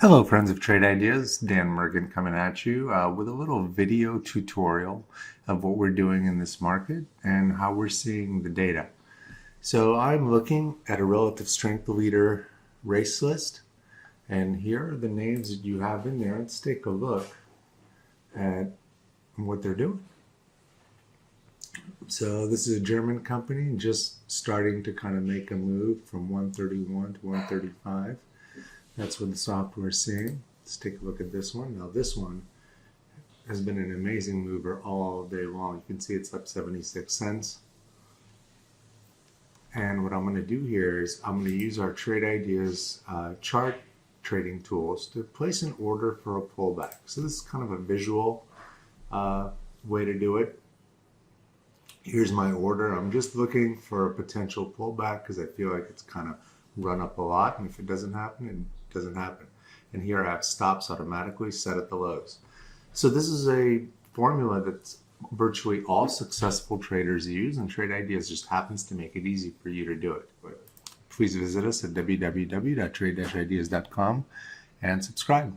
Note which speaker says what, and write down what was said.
Speaker 1: Hello friends of Trade Ideas, Dan Mergen coming at you with a little video tutorial of what we're doing in this market and how we're seeing the data. So I'm looking at a relative strength leader race list, and here are the names that you have in there. Let's take a look at what they're doing. So this is a German company just starting to kind of make a move from 131 to 135. That's what the software is seeing. Let's take a look at this one. Now this one has been an amazing mover all day long. You can see it's up 76 cents. And what I'm going to do here is I'm going to use our Trade Ideas chart trading tools to place an order for a pullback. So this is kind of a visual way to do it. Here's my order. I'm just looking for a potential pullback because I feel like it's kind of run up a lot, and if it doesn't happen, it doesn't happen. And here I have stops automatically set at the lows. So this is a formula that virtually all successful traders use, and Trade Ideas just happens to make it easy for you to do it. But please visit us at www.trade-ideas.com and subscribe.